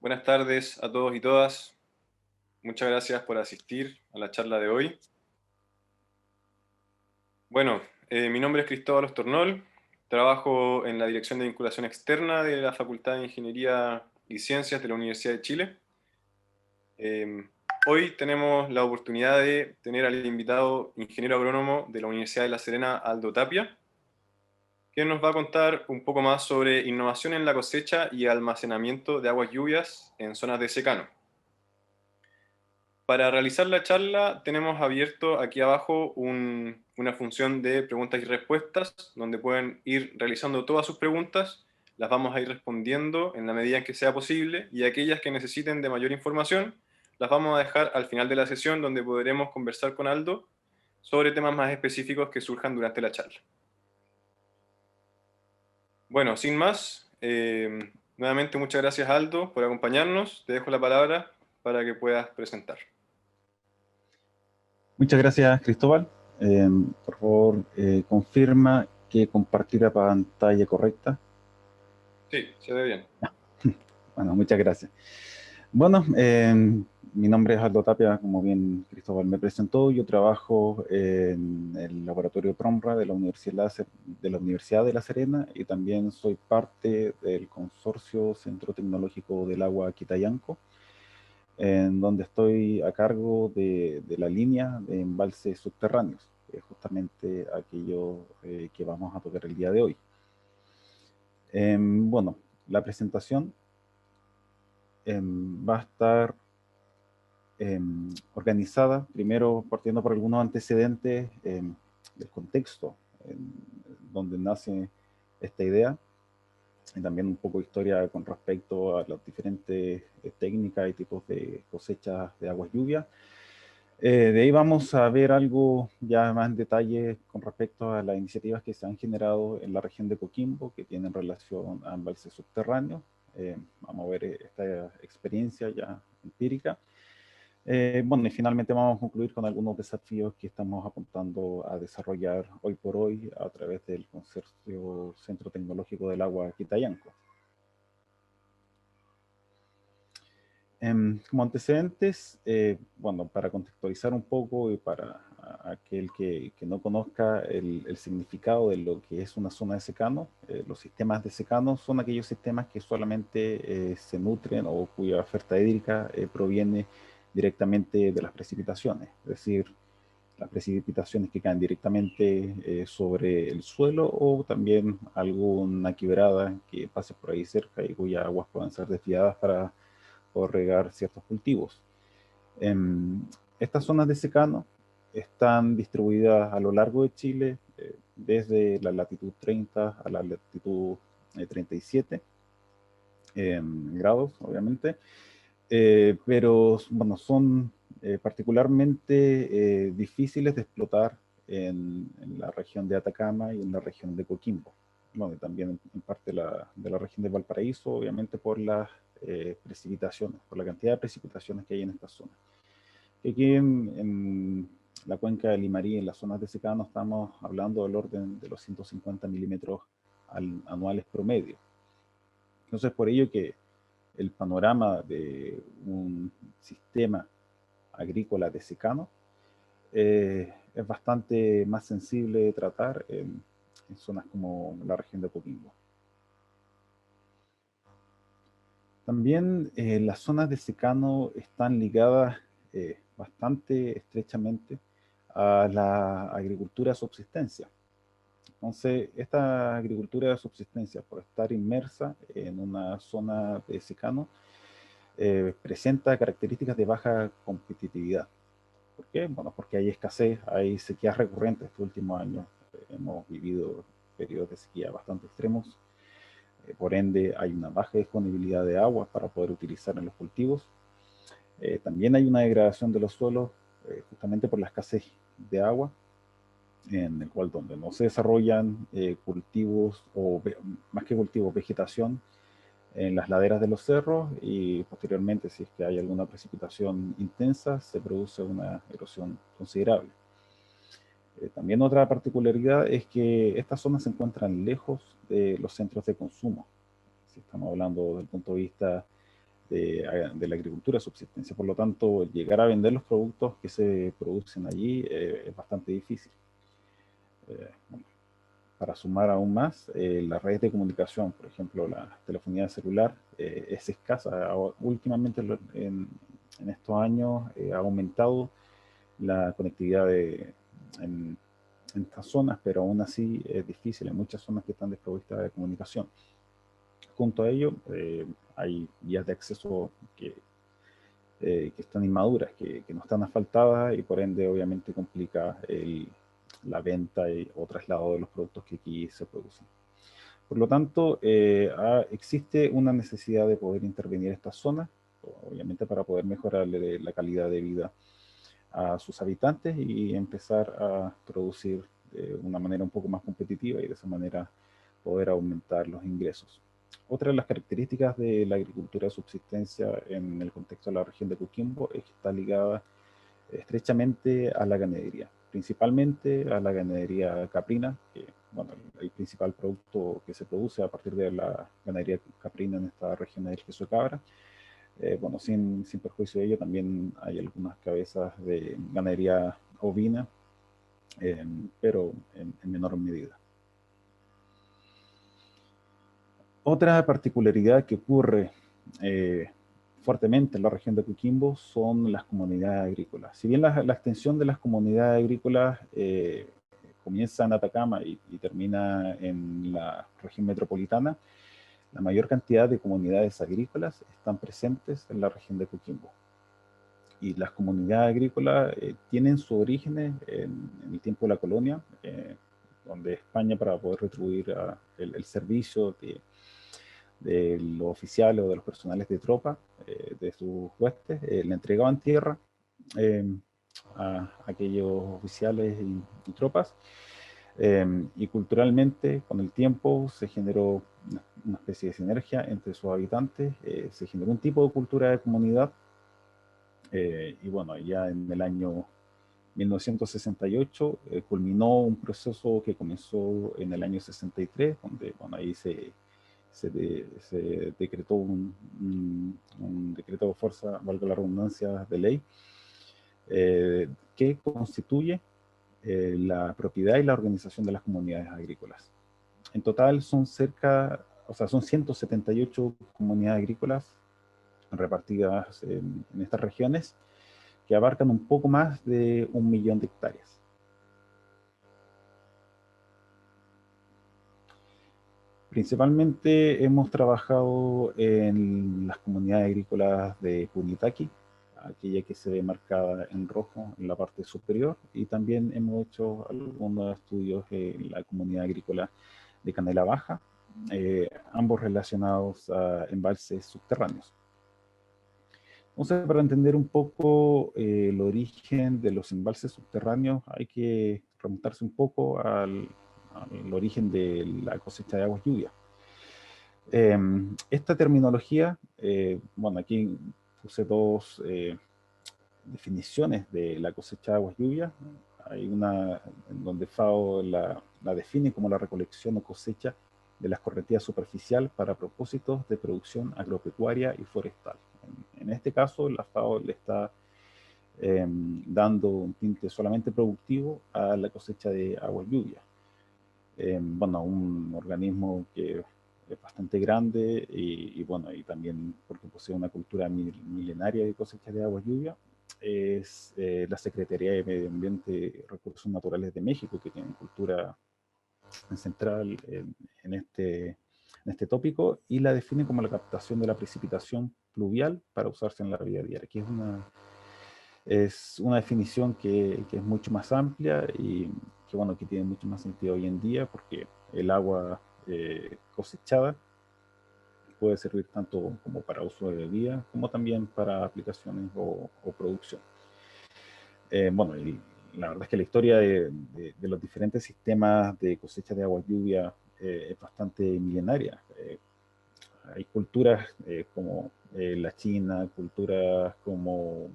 Buenas tardes a todos y todas. Muchas gracias por asistir a la charla de hoy. Bueno, mi nombre es Cristóbal Ostornol. Trabajo en la Dirección de Vinculación Externa de la Facultad de Ingeniería y Ciencias de la Universidad de Chile. Hoy tenemos la oportunidad de tener al invitado ingeniero agrónomo de la Universidad de La Serena, Aldo Tapia, que nos va a contar un poco más sobre innovación en la cosecha y almacenamiento de aguas lluvias en zonas de secano. Para realizar la charla tenemos abierto aquí abajo una función de preguntas y respuestas, donde pueden ir realizando todas sus preguntas, las vamos a ir respondiendo en la medida en que sea posible, y aquellas que necesiten de mayor información, las vamos a dejar al final de la sesión, donde podremos conversar con Aldo sobre temas más específicos que surjan durante la charla. Bueno, sin más, nuevamente muchas gracias Aldo por acompañarnos. Te dejo la palabra para que puedas presentar. Muchas gracias, Cristóbal. Por favor, confirma que compartir la pantalla correcta. Sí, se ve bien. Bueno, muchas gracias. Bueno, mi nombre es Aldo Tapia, como bien Cristóbal me presentó. Yo trabajo en el laboratorio PROMRA de la Universidad de La Serena, y también soy parte del consorcio Centro Tecnológico del Agua Quitayanco, en donde estoy a cargo de la línea de embalses subterráneos, justamente aquello que vamos a tocar el día de hoy. Bueno, la presentación va a estar organizada, primero partiendo por algunos antecedentes del contexto donde nace esta idea, y también un poco de historia con respecto a las diferentes técnicas y tipos de cosechas de aguas lluvias. De ahí vamos a ver algo ya más en detalle con respecto a las iniciativas que se han generado en la región de Coquimbo, que tienen relación a embalses subterráneos. Vamos a ver esta experiencia ya empírica. Bueno, y finalmente vamos a concluir con algunos desafíos que estamos apuntando a desarrollar hoy por hoy a través del Consorcio Centro Tecnológico del Agua Quitayanco. Como antecedentes, bueno, para contextualizar un poco y para aquel que no conozca el significado de lo que es una zona de secano, los sistemas de secano son aquellos sistemas que solamente se nutren o cuya oferta hídrica proviene directamente de las precipitaciones, es decir, las precipitaciones que caen directamente sobre el suelo, o también alguna quebrada que pase por ahí cerca y cuyas aguas puedan ser desviadas para o regar ciertos cultivos. Estas zonas de secano están distribuidas a lo largo de Chile, desde la latitud 30 a la latitud 37 grados, obviamente, pero bueno, son particularmente difíciles de explotar en la región de Atacama y en la región de Coquimbo. Bueno, y también en parte de la región de Valparaíso, obviamente por las precipitaciones, por la cantidad de precipitaciones que hay en esta zona. Aquí en la cuenca de Limarí, en las zonas de secano, estamos hablando del orden de los 150 milímetros anuales promedio. Entonces, por ello que el panorama de un sistema agrícola de secano es bastante más sensible de tratar en zonas como la región de Coquimbo. También las zonas de secano están ligadas bastante estrechamente a la agricultura de subsistencia. Entonces, esta agricultura de subsistencia, por estar inmersa en una zona de secano, presenta características de baja competitividad. ¿Por qué? Bueno, porque hay escasez, hay sequías recurrentes. Estos últimos años hemos vivido periodos de sequía bastante extremos. Por ende, hay una baja disponibilidad de agua para poder utilizar en los cultivos. También hay una degradación de los suelos, justamente por la escasez de agua, en el cual donde no se desarrollan cultivos, o más que cultivos, vegetación, en las laderas de los cerros, y posteriormente, si es que hay alguna precipitación intensa, se produce una erosión considerable. También otra particularidad es que estas zonas se encuentran lejos de los centros de consumo. Si estamos hablando desde el punto de vista de la agricultura de subsistencia. Por lo tanto, llegar a vender los productos que se producen allí es bastante difícil. Bueno, para sumar aún más, las redes de comunicación, por ejemplo, la telefonía celular, es escasa. Últimamente, en estos años, ha aumentado la conectividad en, en estas zonas, pero aún así es difícil. Hay muchas zonas que están desprovistas de comunicación. Junto a ello, hay vías de acceso que están inmaduras, que no están asfaltadas y por ende obviamente complica la venta o traslado de los productos que aquí se producen. Por lo tanto, existe una necesidad de poder intervenir estas zonas, obviamente para poder mejorarle la calidad de vida a sus habitantes y empezar a producir de una manera un poco más competitiva y de esa manera poder aumentar los ingresos. Otra de las características de la agricultura de subsistencia en el contexto de la región de Coquimbo es que está ligada estrechamente a la ganadería, principalmente a la ganadería caprina, que bueno, el principal producto que se produce a partir de la ganadería caprina en esta región es el queso de cabra. Bueno, sin perjuicio de ello, también hay algunas cabezas de ganadería ovina, pero en menor medida. Otra particularidad que ocurre fuertemente en la región de Coquimbo son las comunidades agrícolas. Si bien la extensión de las comunidades agrícolas comienza en Atacama y termina en la región metropolitana, la mayor cantidad de comunidades agrícolas están presentes en la región de Coquimbo. Y las comunidades agrícolas tienen su origen en el tiempo de la colonia, donde España, para poder retribuir el servicio de los oficiales o de los personales de tropa, de sus huestes, le entregaban tierra eh, a aquellos oficiales y tropas. Y culturalmente, con el tiempo, se generó una especie de sinergia entre sus habitantes, se generó un tipo de cultura de comunidad. Y bueno, ya en el año 1968 culminó un proceso que comenzó en el año 63, donde bueno, ahí se decretó un decreto de fuerza, valga la redundancia, de ley, que constituye la propiedad y la organización de las comunidades agrícolas. En total son son 178 comunidades agrícolas repartidas en estas regiones que abarcan un poco más de 1.000.000 de hectáreas. Principalmente hemos trabajado en las comunidades agrícolas de Punitaqui, aquella que se ve marcada en rojo en la parte superior, y también hemos hecho algunos estudios en la comunidad agrícola de Canela Baja, ambos relacionados a embalses subterráneos. Entonces, para entender un poco el origen de los embalses subterráneos, hay que remontarse un poco al origen de la cosecha de aguas lluvias. Esta terminología, bueno, aquí puse dos definiciones de la cosecha de aguas lluvias. Hay una en donde FAO la define como la recolección o cosecha de la escorrentía superficial para propósitos de producción agropecuaria y forestal. En este caso, la FAO le está dando un tinte solamente productivo a la cosecha de aguas lluvias. Bueno, un organismo que es bastante grande y bueno, y también porque posee una cultura milenaria de cosecha de aguas lluvias, es la Secretaría de Medio Ambiente y Recursos Naturales de México, que tiene cultura central en este tópico, y la define como la captación de la precipitación pluvial para usarse en la vida diaria, que es una definición que es mucho más amplia y que, bueno, que tiene mucho más sentido hoy en día, porque el agua cosechada puede servir tanto como para uso de bebida como también para aplicaciones o producción. Bueno, y la verdad es que la historia de los diferentes sistemas de cosecha de agua lluvia es bastante milenaria. Hay culturas como la China, culturas como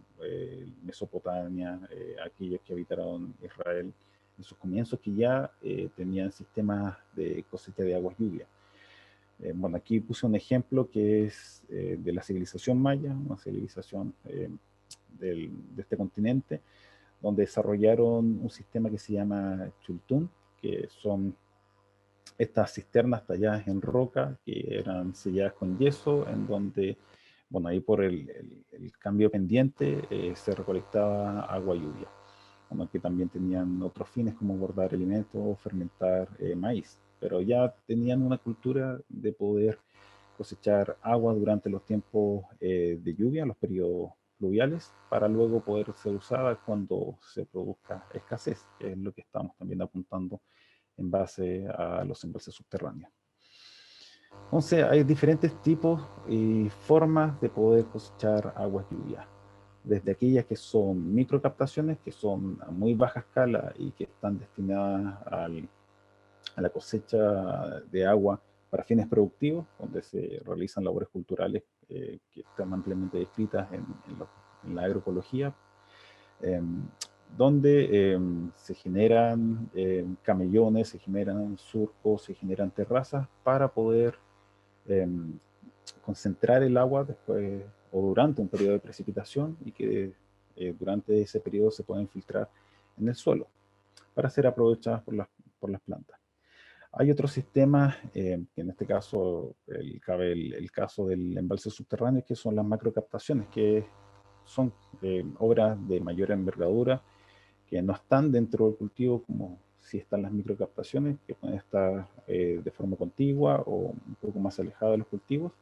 Mesopotamia, aquellos que habitaron Israel en sus comienzos, que ya tenían sistemas de cosecha de aguas lluvia. Bueno, aquí puse un ejemplo que es de la civilización maya, una civilización de este continente, donde desarrollaron un sistema que se llama chultún, que son estas cisternas talladas en roca que eran selladas con yeso, en donde, bueno, ahí por el cambio pendiente se recolectaba agua lluvia. Bueno, que también tenían otros fines como guardar alimentos o fermentar maíz, pero ya tenían una cultura de poder cosechar agua durante los tiempos de lluvia, los periodos pluviales, para luego poder ser usada cuando se produzca escasez, que es lo que estamos también apuntando en base a los embalses subterráneos. Entonces hay diferentes tipos y formas de poder cosechar aguas lluvias. Desde aquellas que son microcaptaciones, que son a muy baja escala y que están destinadas a la cosecha de agua para fines productivos, donde se realizan labores culturales que están ampliamente descritas en la agroecología, eh, donde se generan camellones, se generan surcos, se generan terrazas para poder eh, concentrar el agua después o durante un periodo de precipitación y que durante ese periodo se pueden filtrar en el suelo para ser aprovechadas por las plantas. Hay otros sistemas, que en este caso cabe el caso del embalse subterráneo, que son las macrocaptaciones, que son obras de mayor envergadura, que no están dentro del cultivo como si están las microcaptaciones, que pueden estar de forma contigua o un poco más alejada de los cultivos.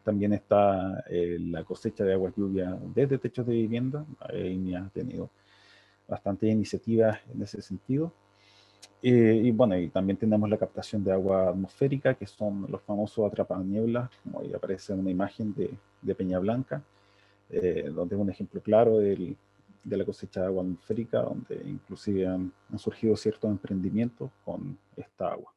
También está la cosecha de aguas lluvia desde techos de vivienda. INEA ha tenido bastantes iniciativas en ese sentido. Y bueno, y también tenemos la captación de agua atmosférica, que son los famosos atrapanieblas, como ahí aparece una imagen de Peña Blanca, donde es un ejemplo claro de la cosecha de agua atmosférica, donde inclusive han surgido ciertos emprendimientos con esta agua.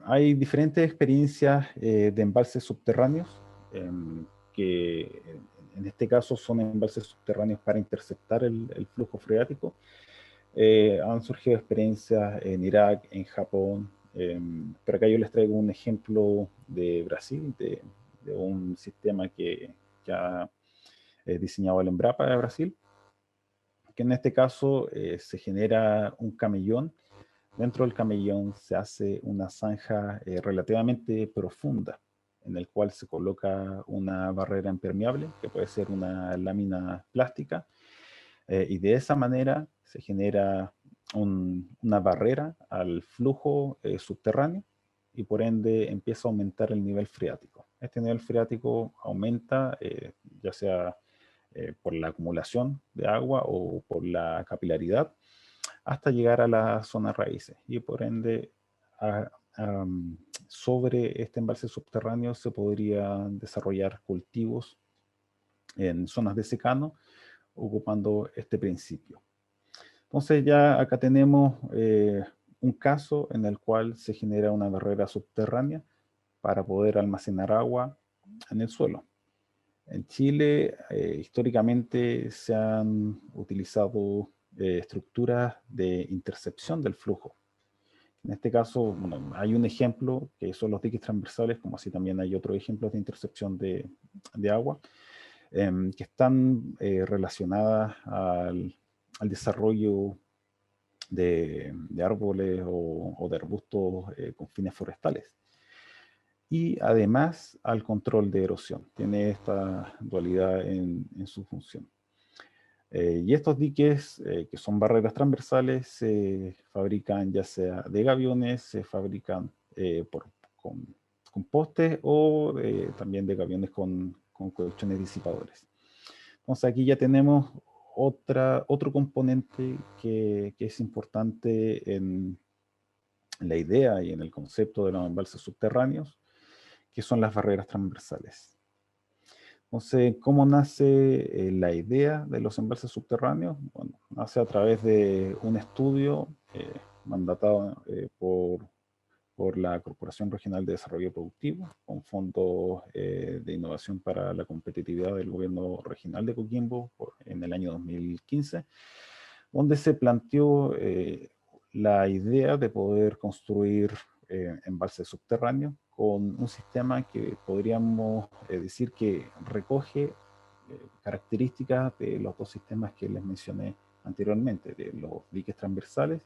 Hay diferentes experiencias de embalses subterráneos, que en este caso son embalses subterráneos para interceptar el flujo freático. Han surgido experiencias en Irak, en Japón, pero acá yo les traigo un ejemplo de Brasil, de un sistema que ha diseñado el Embrapa de Brasil, que en este caso se genera un camellón. Dentro del camellón se hace una zanja relativamente profunda, en el cual se coloca una barrera impermeable, que puede ser una lámina plástica, y de esa manera se genera una barrera al flujo subterráneo y por ende empieza a aumentar el nivel freático. Este nivel freático aumenta ya sea por la acumulación de agua o por la capilaridad hasta llegar a las zonas raíces y por ende a, sobre este embalse subterráneo se podrían desarrollar cultivos en zonas de secano ocupando este principio. Entonces ya acá tenemos un caso en el cual se genera una barrera subterránea para poder almacenar agua en el suelo. En Chile, históricamente se han utilizado estructuras de intercepción del flujo. En este caso, bueno, hay un ejemplo que son los diques transversales, como así también hay otros ejemplos de intercepción de agua, que están relacionadas al desarrollo de árboles o de arbustos con fines forestales. Y además al control de erosión. Tiene esta dualidad en su función. Y estos diques, que son barreras transversales, se fabrican ya sea de gaviones, se fabrican con postes o también de gaviones con colchones disipadores. Entonces aquí ya tenemos otro componente que es importante en la idea y en el concepto de los embalses subterráneos, que son las barreras transversales. Entonces, ¿cómo nace la idea de los embalses subterráneos? Bueno, nace a través de un estudio mandatado por la Corporación Regional de Desarrollo Productivo, con fondos de innovación para la competitividad del gobierno regional de Coquimbo en el año 2015, donde se planteó la idea de poder construir embalses subterráneos con un sistema que podríamos decir que recoge características de los dos sistemas que les mencioné anteriormente, de los diques transversales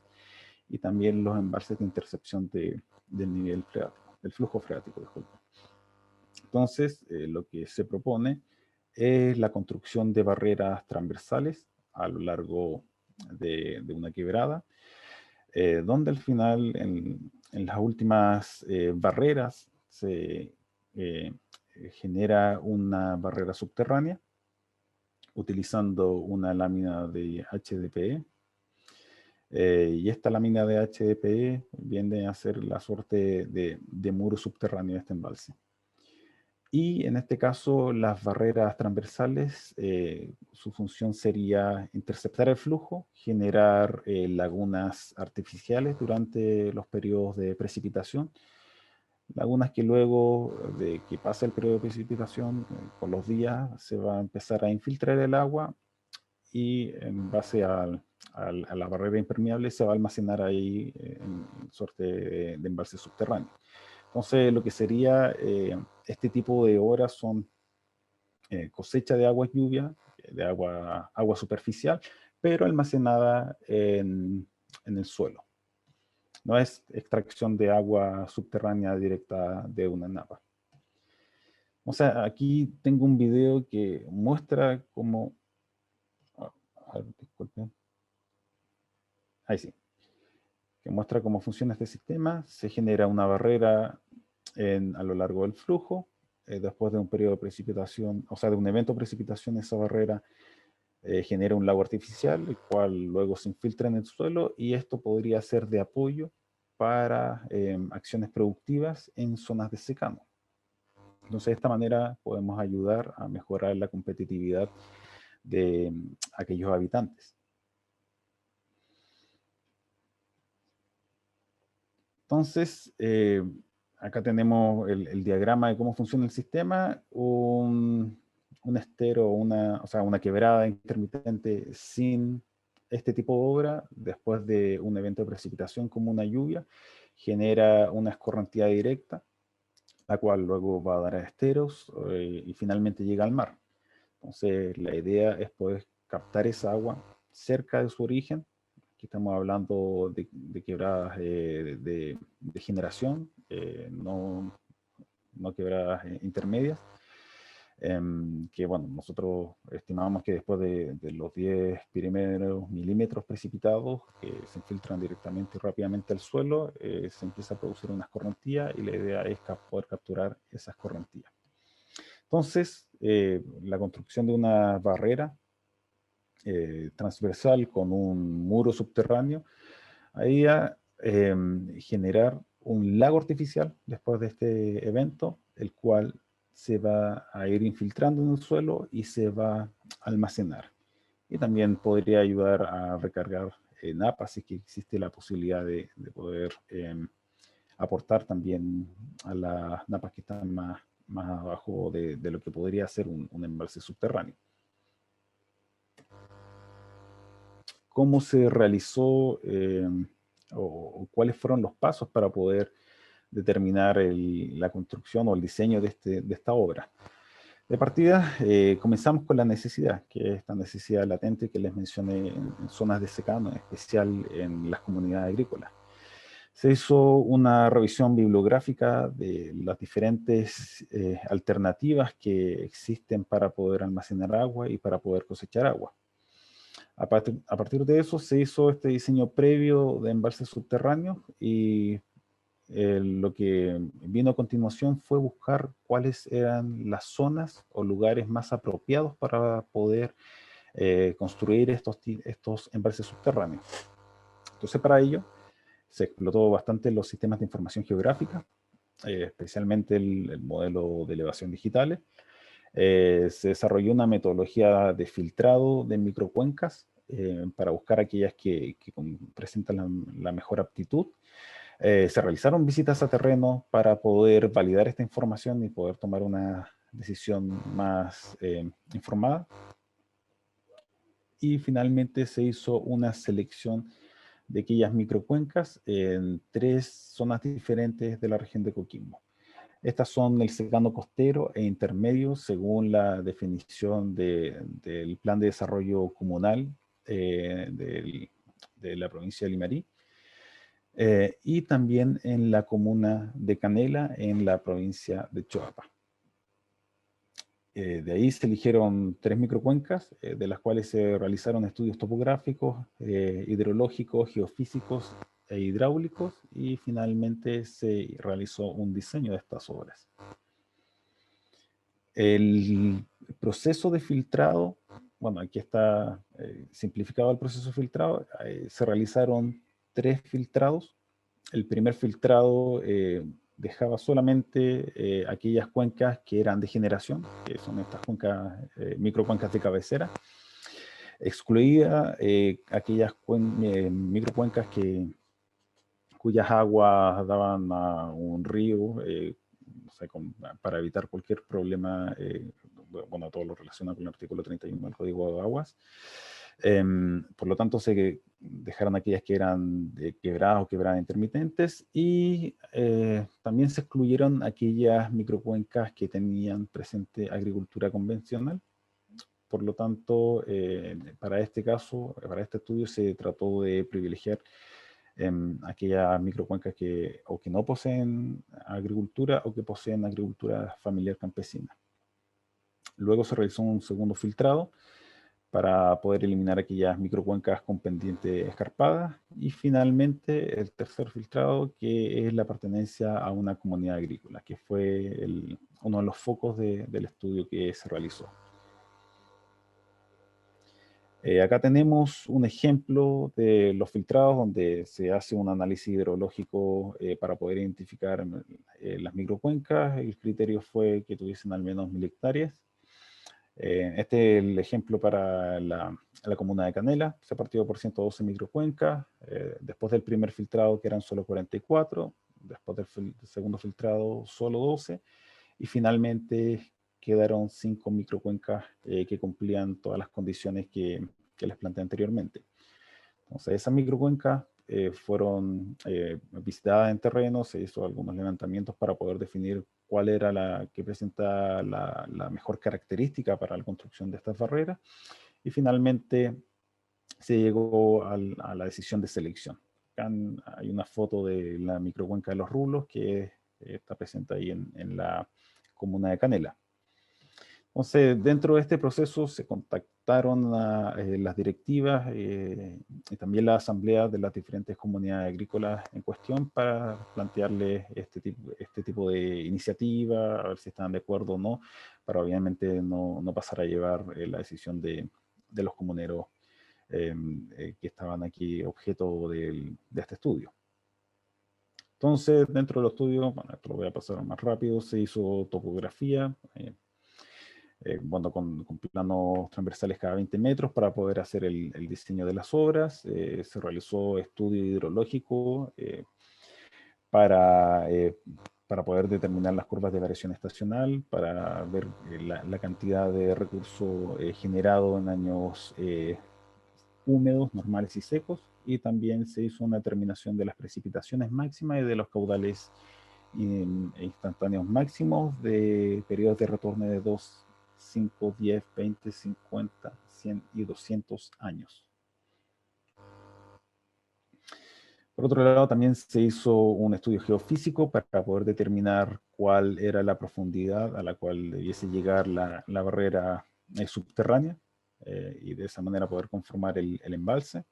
y también los embalses de intercepción del nivel freático, del flujo freático, disculpe. Entonces, lo que se propone es la construcción de barreras transversales a lo largo de una quebrada, donde al final, en las últimas barreras, se genera una barrera subterránea utilizando una lámina de HDPE. Y esta lámina de HDPE viene a ser la suerte de muro subterráneo de este embalse. Y en este caso, las barreras transversales, su función sería interceptar el flujo, generar lagunas artificiales durante los periodos de precipitación, lagunas que luego de que pase el periodo de precipitación, con los días se va a empezar a infiltrar el agua y en base a la barrera impermeable se va a almacenar ahí en suerte de embalse subterráneo. Entonces, lo que sería este tipo de obras son cosecha de agua lluvia, de agua superficial, pero almacenada en el suelo. No es extracción de agua subterránea directa de una napa. O sea, aquí tengo un video que muestra cómo... disculpen. Ahí sí. Que muestra cómo funciona este sistema. Se genera una barrera a lo largo del flujo. Después de un periodo de precipitación, o sea, de un evento de precipitación, esa barrera genera un lago artificial, el cual luego se infiltra en el suelo, y esto podría ser de apoyo para acciones productivas en zonas de secano. Entonces, de esta manera podemos ayudar a mejorar la competitividad de aquellos habitantes. Entonces, acá tenemos el diagrama de cómo funciona el sistema. Un estero, o sea, una quebrada intermitente sin este tipo de obra, después de un evento de precipitación como una lluvia, genera una escorrentía directa, la cual luego va a dar a esteros y finalmente llega al mar. Entonces, la idea es poder captar esa agua cerca de su origen. Aquí estamos hablando de quebradas de generación, no quebradas intermedias, que bueno, nosotros estimamos que después de los 10 primeros milímetros precipitados que se infiltran directamente y rápidamente al suelo, se empieza a producir una escorrentía y la idea es poder capturar esa escorrentía. Entonces, la construcción de una barrera transversal con un muro subterráneo, ahí a generar un lago artificial después de este evento, el cual se va a ir infiltrando en el suelo y se va a almacenar. Y también podría ayudar a recargar napas si que existe la posibilidad de poder aportar también a las napas que están más abajo de lo que podría ser un embalse subterráneo. ¿Cómo se realizó o cuáles fueron los pasos para poder determinar la construcción o el diseño de esta obra? De partida, comenzamos con la necesidad, que es esta necesidad latente que les mencioné en zonas de secano, en especial en las comunidades agrícolas. Se hizo una revisión bibliográfica de las diferentes alternativas que existen para poder almacenar agua y para poder cosechar agua. A partir de eso se hizo este diseño previo de embalses subterráneos y lo que vino a continuación fue buscar cuáles eran las zonas o lugares más apropiados para poder construir estos embalses subterráneos. Entonces, para ello se explotó bastante los sistemas de información geográfica, especialmente el modelo de elevación digitales. Se desarrolló una metodología de filtrado de microcuencas para buscar aquellas que presentan la mejor aptitud. Se realizaron visitas a terreno para poder validar esta información y poder tomar una decisión más informada. Y finalmente se hizo una selección de aquellas microcuencas en 3 zonas diferentes de la región de Coquimbo. Estas son el secano costero e intermedio según la definición del Plan de Desarrollo Comunal de la provincia de Limarí, y también en la comuna de Canela, en la provincia de Choapa. De ahí se eligieron 3 microcuencas, de las cuales se realizaron estudios topográficos, hidrológicos, geofísicos e hidráulicos, y finalmente se realizó un diseño de estas obras. El proceso de filtrado, bueno, aquí está simplificado el proceso de filtrado. Se realizaron 3 filtrados. El primer filtrado dejaba solamente aquellas cuencas que eran de generación, que son estas cuencas, microcuencas de cabecera. Excluía aquellas microcuencas cuyas aguas daban a un río, no sé, para evitar cualquier problema, bueno, todo lo relacionado con el artículo 31 del Código de Aguas. Por lo tanto, se dejaron aquellas que eran quebradas o quebradas intermitentes, y también se excluyeron aquellas microcuencas que tenían presente agricultura convencional. Por lo tanto, para este caso, para este estudio, se trató de privilegiar aquellas microcuencas que no poseen agricultura o que poseen agricultura familiar campesina. Luego se realizó un segundo filtrado para poder eliminar aquellas microcuencas con pendiente escarpada, y finalmente el tercer filtrado, que es la pertenencia a una comunidad agrícola, que fue uno de los focos del estudio que se realizó. Acá tenemos un ejemplo de los filtrados donde se hace un análisis hidrológico para poder identificar las microcuencas. El criterio fue que tuviesen al menos 1000 hectáreas. Este es el ejemplo para la comuna de Canela. Se partió por 112 microcuencas. Después del primer filtrado, que eran solo 44. Después del segundo filtrado, solo 12. Y finalmente quedaron 5 microcuencas que cumplían todas las condiciones que les planteé anteriormente. Entonces, esas microcuencas fueron visitadas en terreno, se hizo algunos levantamientos para poder definir cuál era la que presenta la mejor característica para la construcción de estas barreras, y finalmente se llegó a la decisión de selección. Acá hay una foto de la microcuenca de los Rulos que está presente ahí en la comuna de Canela. Entonces, dentro de este proceso se contactaron las directivas y también las asambleas de las diferentes comunidades agrícolas en cuestión para plantearles este tipo de iniciativa, a ver si estaban de acuerdo o no, para obviamente no pasar a llevar la decisión de los comuneros que estaban aquí objeto de este estudio. Entonces, dentro del estudio, bueno, esto lo voy a pasar más rápido, se hizo topografía, bueno, con planos transversales cada 20 metros para poder hacer el diseño de las obras. Se realizó estudio hidrológico para poder determinar las curvas de variación estacional, para ver la cantidad de recurso generado en años húmedos, normales y secos, y también se hizo una determinación de las precipitaciones máximas y de los caudales instantáneos máximos de periodos de retorno de 2, 5, 10, 20, 50, 100 y 200 años. Por otro lado, también se hizo un estudio geofísico para poder determinar cuál era la profundidad a la cual debiese llegar la barrera subterránea, y de esa manera poder conformar el embalse.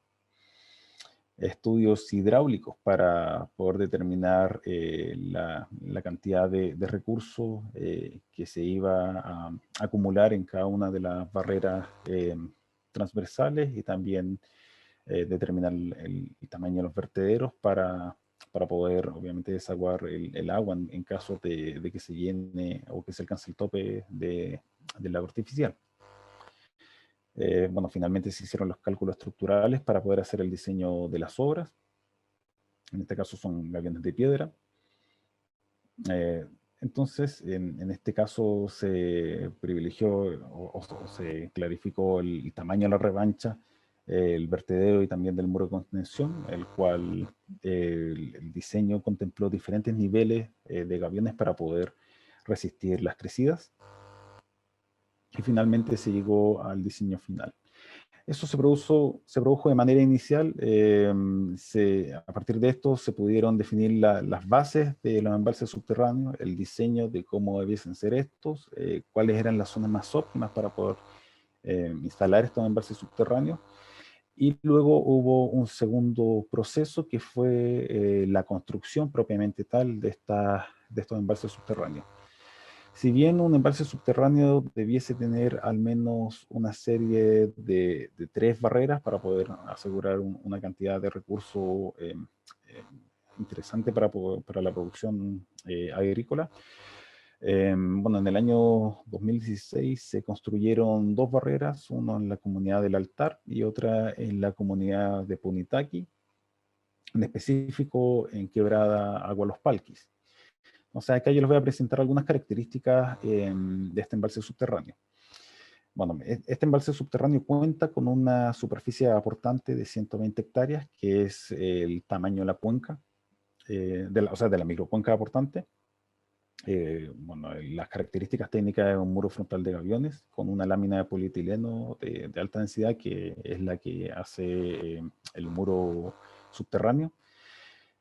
Estudios hidráulicos para poder determinar la cantidad de recursos que se iba a acumular en cada una de las barreras transversales, y también determinar el tamaño de los vertederos para poder obviamente desaguar el agua en caso de que se llene o que se alcance el tope del lago artificial. Bueno, finalmente se hicieron los cálculos estructurales para poder hacer el diseño de las obras. En este caso son gaviones de piedra. Entonces, en este caso se privilegió o se clarificó el tamaño de la revancha el vertedero y también del muro de contención, el cual el diseño contempló diferentes niveles de gaviones para poder resistir las crecidas. Y finalmente se llegó al diseño final. Eso se produjo de manera inicial. A partir de esto se pudieron definir las bases de los embalses subterráneos, el diseño de cómo debiesen ser estos, cuáles eran las zonas más óptimas para poder instalar estos embalses subterráneos. Y luego hubo un segundo proceso que fue la construcción propiamente tal de estos embalses subterráneos. Si bien un embalse subterráneo debiese tener al menos una serie de 3 barreras para poder asegurar una cantidad de recursos interesante para la producción agrícola. Bueno, en el año 2016 se construyeron 2 barreras, una en la comunidad del Altar y otra en la comunidad de Punitaqui, en específico en Quebrada Agua Los Palquis. O sea, acá yo les voy a presentar algunas características de este embalse subterráneo. Bueno, este embalse subterráneo cuenta con una superficie aportante de 120 hectáreas, que es el tamaño de la cuenca, o sea, de la microcuenca aportante. Bueno, las características técnicas es un muro frontal de gaviones con una lámina de polietileno de alta densidad, que es la que hace el muro subterráneo.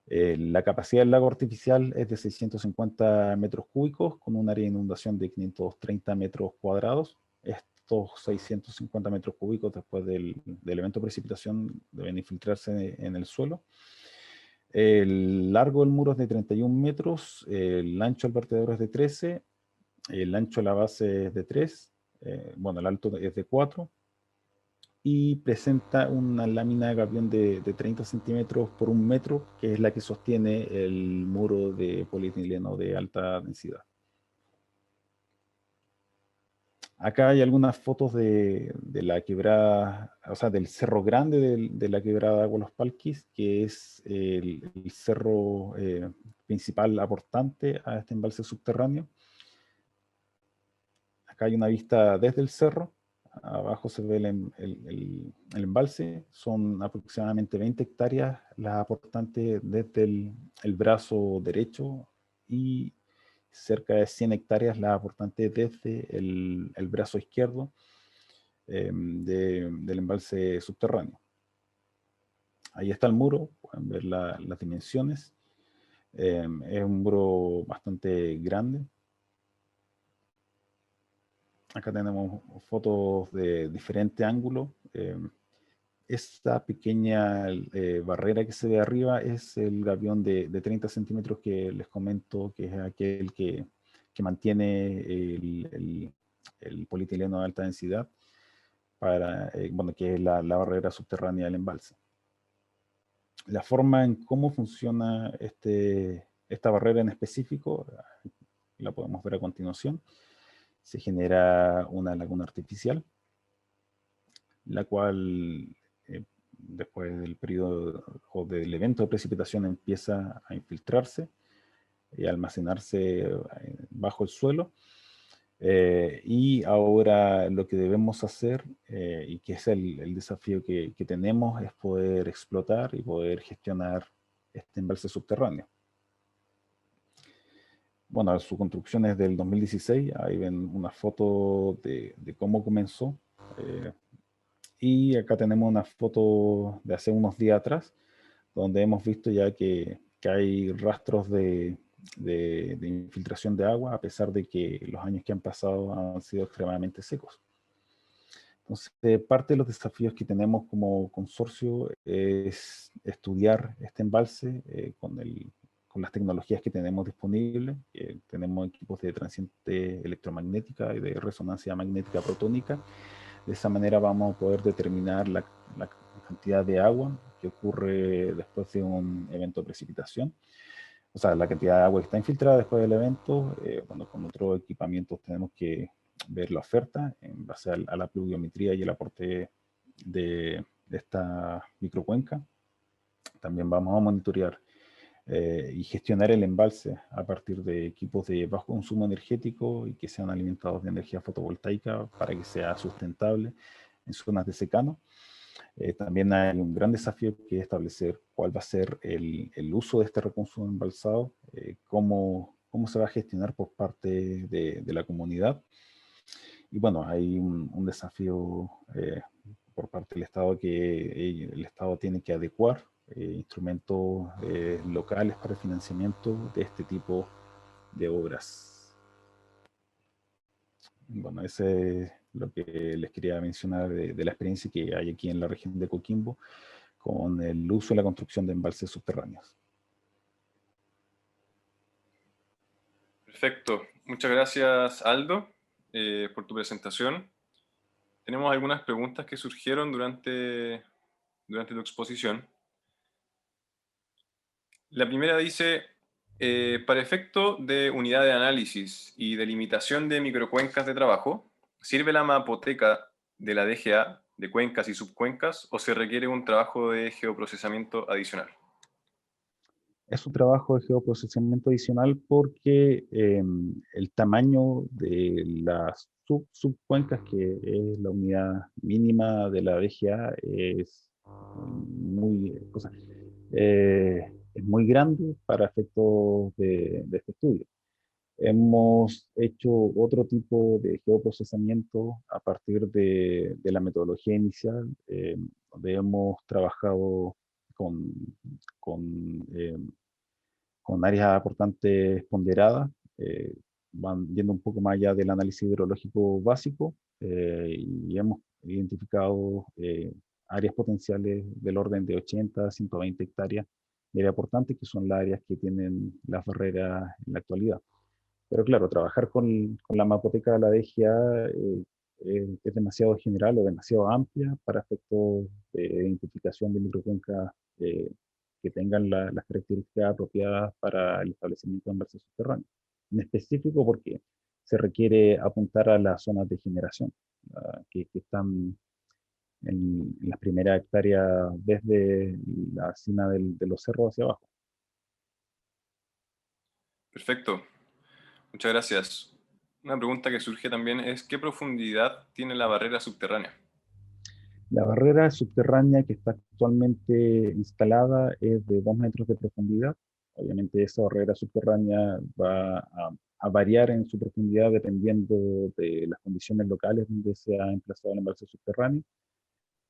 La capacidad del lago artificial es de 650 metros cúbicos con un área de inundación de 530 metros cuadrados. Estos 650 metros cúbicos después del evento de precipitación deben infiltrarse en el suelo. El largo del muro es de 31 metros, el ancho del vertedero es de 13, el ancho de la base es de 3, bueno, el alto es de 4, y presenta una lámina de gavión de 30 centímetros por 1 metro, que es la que sostiene el muro de polietileno de alta densidad. Acá hay algunas fotos de la quebrada, o sea, del cerro grande de la quebrada Agua Los Palquis, que es el cerro principal aportante a este embalse subterráneo. Acá hay una vista desde el cerro. Abajo se ve el embalse, son aproximadamente 20 hectáreas las aportantes desde el brazo derecho y cerca de 100 hectáreas las aportantes desde el brazo izquierdo del embalse subterráneo. Ahí está el muro, pueden ver las dimensiones. Es un muro bastante grande. Acá tenemos fotos de diferente ángulo. Esta pequeña barrera que se ve arriba es el gavión de 30 centímetros que les comento, que es aquel que mantiene el polietileno de alta densidad, bueno, que es la barrera subterránea del embalse. La forma en cómo funciona esta barrera en específico, la podemos ver a continuación. Se genera una laguna artificial, la cual después del periodo o del evento de precipitación empieza a infiltrarse y almacenarse bajo el suelo. Y ahora lo que debemos hacer, y que es el desafío que tenemos, es poder explotar y poder gestionar este embalse subterráneo. Bueno, su construcción es del 2016, ahí ven una foto de cómo comenzó. Y acá tenemos una foto de hace unos días atrás, donde hemos visto ya que hay rastros de infiltración de agua, a pesar de que los años que han pasado han sido extremadamente secos. Entonces, parte de los desafíos que tenemos como consorcio es estudiar este embalse con las tecnologías que tenemos disponibles. Tenemos equipos de transiente electromagnética y de resonancia magnética protónica. De esa manera vamos a poder determinar la cantidad de agua que ocurre después de un evento de precipitación. O sea, la cantidad de agua que está infiltrada después del evento. Bueno, con otros equipamientos tenemos que ver la oferta en base a la pluviometría y el aporte de esta microcuenca. También vamos a monitorear y gestionar el embalse a partir de equipos de bajo consumo energético y que sean alimentados de energía fotovoltaica para que sea sustentable en zonas de secano. También hay un gran desafío que es establecer cuál va a ser el uso de este recurso embalsado, cómo se va a gestionar por parte de la comunidad. Y bueno, hay un desafío por parte del Estado que el Estado tiene que adecuar instrumentos locales para el financiamiento de este tipo de obras. Bueno, ese es lo que les quería mencionar de la experiencia que hay aquí en la región de Coquimbo con el uso y la construcción de embalses subterráneos. Perfecto. Muchas gracias, Aldo, por tu presentación. Tenemos algunas preguntas que surgieron durante tu exposición. La primera dice, para efecto de unidad de análisis y delimitación de microcuencas de trabajo, ¿sirve la mapoteca de la DGA de cuencas y subcuencas o se requiere un trabajo de geoprocesamiento adicional? Es un trabajo de geoprocesamiento adicional porque el tamaño de las subcuencas, que es la unidad mínima de la DGA, es muy grande para efectos de este estudio. Hemos hecho otro tipo de geoprocesamiento a partir de la metodología inicial, donde hemos trabajado con, con, eh, con áreas portantes ponderadas, van yendo un poco más allá del análisis hidrológico básico, y hemos identificado áreas potenciales del orden de 80 a 120 hectáreas de área portante, que son las áreas que tienen las barreras en la actualidad. Pero claro, trabajar con la mapoteca de la DGA es demasiado general o demasiado amplia para efectos de identificación de microcuencas eh, que tengan las características apropiadas para el establecimiento de embalses subterráneos. En específico porque se requiere apuntar a las zonas de generación, que están en las primeras hectáreas desde la cima de los cerros hacia abajo. Perfecto, muchas gracias. Una pregunta que surge también es, ¿qué profundidad tiene la barrera subterránea? La barrera subterránea que está actualmente instalada es de 2 metros de profundidad. Obviamente esa barrera subterránea va a variar en su profundidad dependiendo de las condiciones locales donde se ha emplazado el embalse subterráneo.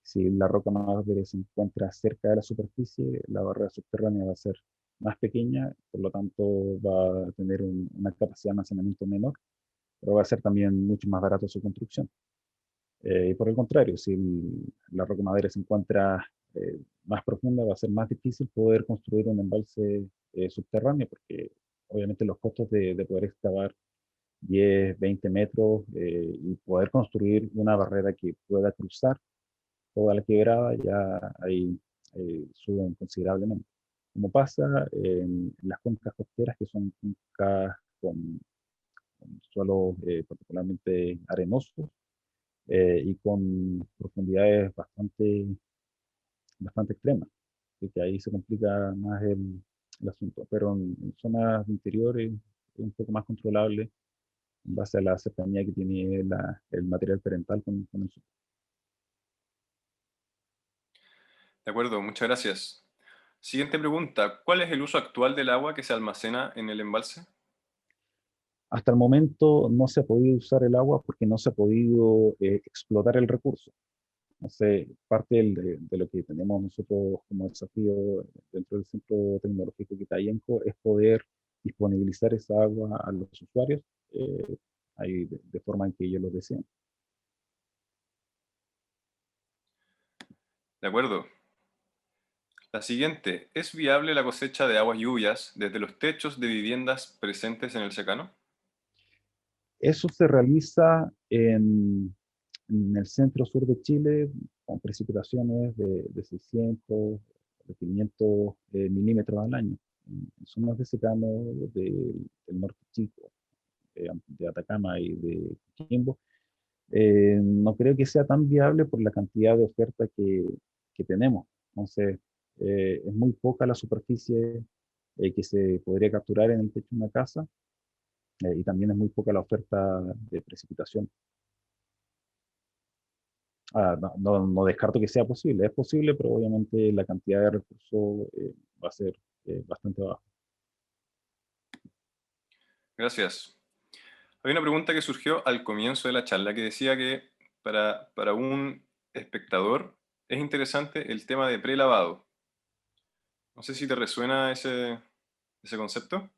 Si la roca madre se encuentra cerca de la superficie, la barrera subterránea va a ser más pequeña, por lo tanto va a tener una capacidad de almacenamiento menor, pero va a ser también mucho más barato su construcción. Y por el contrario, si la roca madera se encuentra más profunda, va a ser más difícil poder construir un embalse subterráneo, porque obviamente los costos de poder excavar 10, 20 metros y poder construir una barrera que pueda cruzar toda la quebrada ya ahí suben considerablemente. Como pasa en las cuencas costeras, que son cuencas con suelos particularmente arenosos, y con profundidades bastante extremas, así que ahí se complica más el asunto. Pero en zonas de interior es un poco más controlable en base a la cercanía que tiene el material parental con el suelo. De acuerdo, muchas gracias. Siguiente pregunta, ¿cuál es el uso actual del agua que se almacena en el embalse? Hasta el momento no se ha podido usar el agua porque no se ha podido explotar el recurso. Entonces, parte de lo que tenemos nosotros como desafío dentro del Centro Tecnológico Quitayenco es poder disponibilizar esa agua a los usuarios eh, ahí de forma en que ellos lo deseen. De acuerdo. La siguiente, ¿es viable la cosecha de aguas lluvias desde los techos de viviendas presentes en el secano? Eso se realiza en el centro sur de Chile con precipitaciones de 600, de 500 milímetros al año. En zonas de secano del norte chico, de Atacama y de Coquimbo, no creo que sea tan viable por la cantidad de oferta que tenemos. Entonces, es muy poca la superficie que se podría capturar en el techo de una casa, y también es muy poca la oferta de precipitación. No descarto que sea posible, es posible, pero obviamente la cantidad de recursos va a ser bastante baja. Gracias. Hay una pregunta que surgió al comienzo de la charla que decía que para un espectador es interesante el tema de prelavado. No sé si te resuena ese concepto.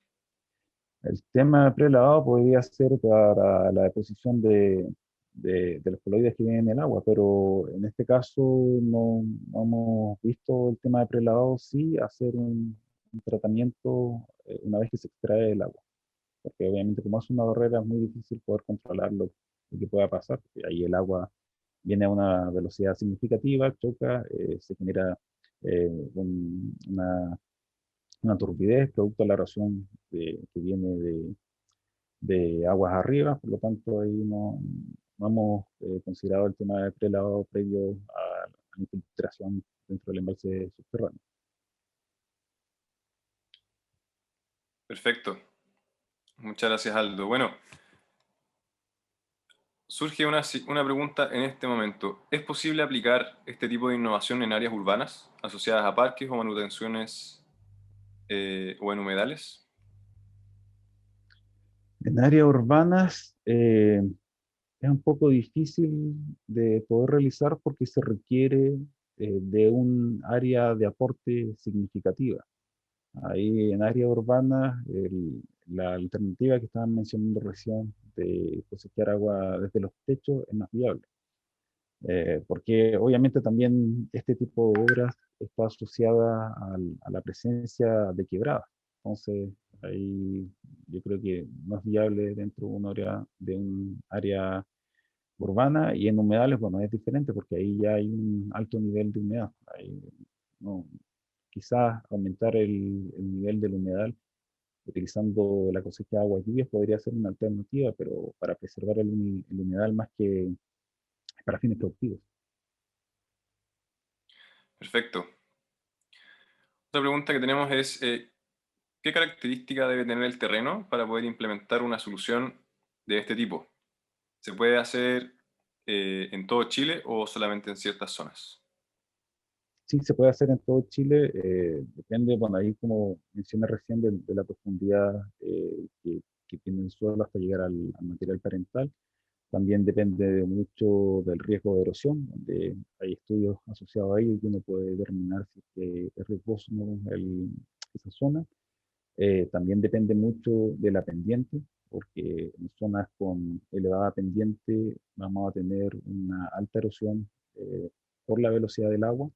El tema prelavado podría ser para la deposición de los coloides que vienen en el agua, pero en este caso no hemos visto el tema de prelavado, sí hacer un tratamiento una vez que se extrae el agua, porque obviamente como es una barrera es muy difícil poder controlar lo que pueda pasar, porque ahí el agua viene a una velocidad significativa, choca, se genera una turbidez producto de la erosión que viene de aguas arriba, por lo tanto ahí no hemos considerado el tema de prelavado previo a la infiltración dentro del embalse subterráneo. Perfecto. Muchas gracias, Aldo. Bueno, surge una pregunta en este momento. ¿Es posible aplicar este tipo de innovación en áreas urbanas asociadas a parques o manutenciones o en humedales? En áreas urbanas es un poco difícil de poder realizar porque se requiere de un área de aporte significativa. Ahí en áreas urbanas, la alternativa que estaban mencionando recién de cosechar agua desde los techos es más viable. Porque obviamente también este tipo de obras está asociada a la presencia de quebradas. Entonces, ahí yo creo que no es viable dentro de un área urbana, y en humedales, bueno, es diferente porque ahí ya hay un alto nivel de humedad. Ahí, no, quizás aumentar el nivel del humedal utilizando la cosecha de aguas lluvias podría ser una alternativa, pero para preservar el humedal más que para fines productivos. Perfecto. Otra pregunta que tenemos es, ¿qué característica debe tener el terreno para poder implementar una solución de este tipo? ¿Se puede hacer en todo Chile o solamente en ciertas zonas? Sí, se puede hacer en todo Chile, depende, bueno, ahí como mencioné recién de la profundidad que tiene el suelo hasta llegar al material parental. También depende mucho del riesgo de erosión, donde hay estudios asociados a ello y uno puede determinar si es que es riesgoso o no esa zona. También depende mucho de la pendiente, porque en zonas con elevada pendiente vamos a tener una alta erosión por la velocidad del agua,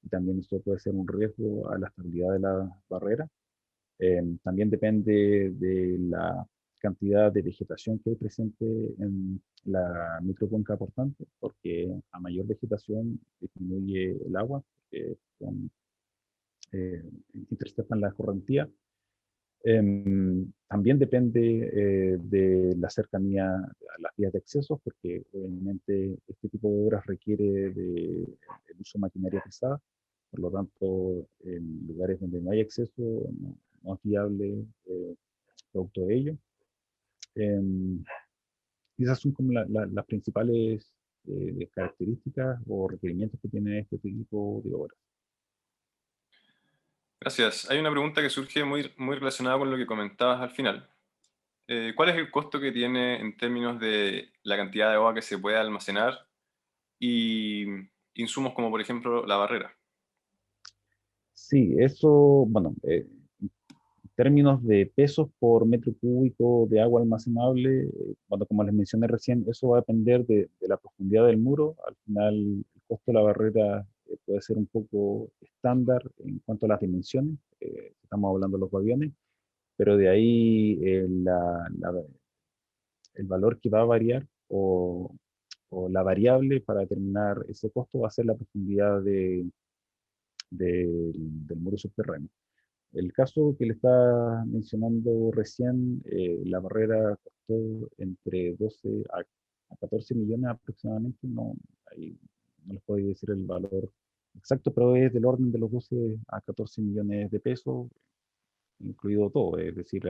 y también esto puede ser un riesgo a la estabilidad de la barrera. También depende de la cantidad de vegetación que hay presente en la microcuenca portante, porque a mayor vegetación disminuye el agua, porque eh, interceptan la escorrentía. También depende de la cercanía a las vías de acceso, porque obviamente este tipo de obras requiere el uso de maquinaria pesada, por lo tanto, en lugares donde no hay acceso no es viable producto de ello. Em, Esas son como las principales características o requerimientos que tiene este tipo de obras. Gracias. Hay una pregunta que surge muy relacionada con lo que comentabas al final. ¿Cuál es el costo que tiene en términos de la cantidad de agua que se puede almacenar y insumos como por ejemplo la barrera? Sí, eso, bueno, términos de pesos por metro cúbico de agua almacenable, bueno, como les mencioné recién, eso va a depender de la profundidad del muro. Al final, el costo de la barrera puede ser un poco estándar en cuanto a las dimensiones. Estamos hablando de los aviones, pero de ahí el valor que va a variar o la variable para determinar ese costo va a ser la profundidad del muro subterráneo. El caso que le estaba mencionando recién, la barrera costó entre 12 a 14 millones aproximadamente. No, ahí no les puedo decir el valor exacto, pero es del orden de los 12 a 14 millones de pesos, incluido todo, es decir,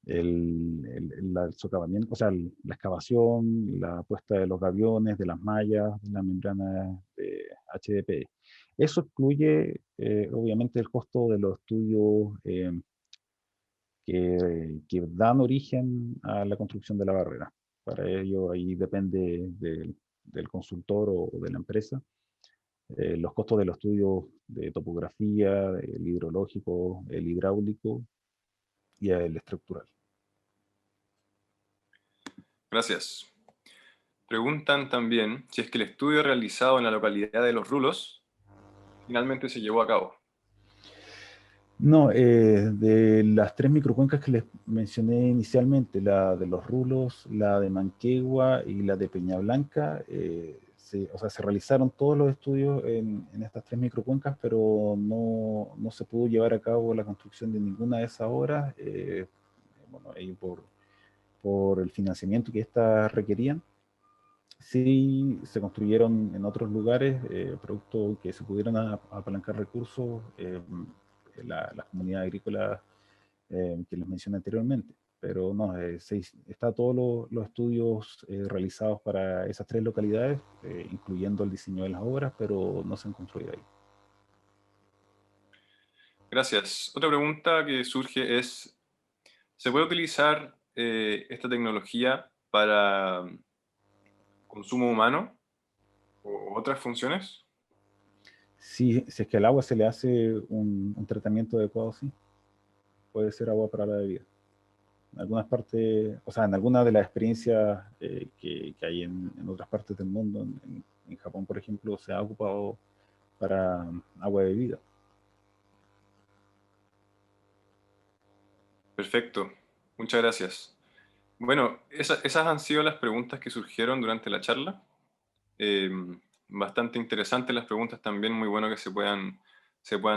el socavamiento, o sea, la excavación, la puesta de los gaviones, de las mallas, de la membrana de HDPE. Eso excluye, obviamente, el costo de los estudios que dan origen a la construcción de la barrera. Para ello, ahí depende del consultor o de la empresa. Los costos de los estudios de topografía, el hidrológico, el hidráulico y el estructural. Gracias. Preguntan también si es que el estudio realizado en la localidad de Los Rulos finalmente se llevó a cabo. No, de las 3 microcuencas que les mencioné inicialmente, la de Los Rulos, la de Manquegua y la de Peñablanca, o sea, se realizaron todos los estudios en estas 3 microcuencas, pero no se pudo llevar a cabo la construcción de ninguna de esas obras, bueno, ahí por el financiamiento que éstas requerían. Sí se construyeron en otros lugares, producto que se pudieran apalancar recursos, las comunidades agrícolas que les mencioné anteriormente. Pero no, está todos los estudios realizados para esas 3 localidades, incluyendo el diseño de las obras, pero no se han construido ahí. Gracias. Otra pregunta que surge es, ¿se puede utilizar esta tecnología para consumo humano o otras funciones? Si es que al agua se le hace un tratamiento adecuado, sí, puede ser agua para la bebida. En algunas partes, o sea, en algunas de las experiencias que hay en otras partes del mundo, en Japón, por ejemplo, se ha ocupado para agua de bebida. Perfecto. Muchas gracias. Bueno, esas han sido las preguntas que surgieron durante la charla. Eh, Bastante interesantes las preguntas también, muy bueno que se puedan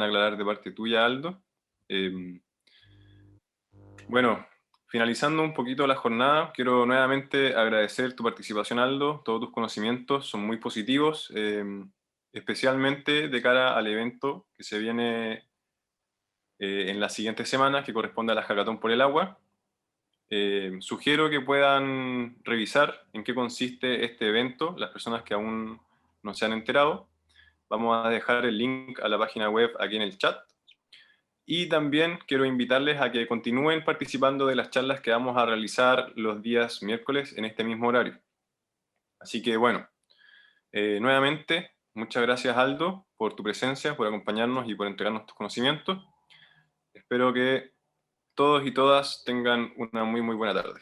aclarar de parte tuya, Aldo. Eh, bueno, finalizando un poquito la jornada, quiero nuevamente agradecer tu participación, Aldo. Todos tus conocimientos son muy positivos, especialmente de cara al evento que se viene en las siguientes semanas, que corresponde a la Hackathon por el Agua. Sugiero que puedan revisar en qué consiste este evento, las personas que aún no se han enterado. Vamos a dejar el link a la página web aquí en el chat. Y también quiero invitarles a que continúen participando de las charlas que vamos a realizar los días miércoles en este mismo horario. Así que bueno, nuevamente, muchas gracias Aldo por tu presencia, por acompañarnos y por entregarnos tus conocimientos. Espero que todos y todas tengan una muy buena tarde.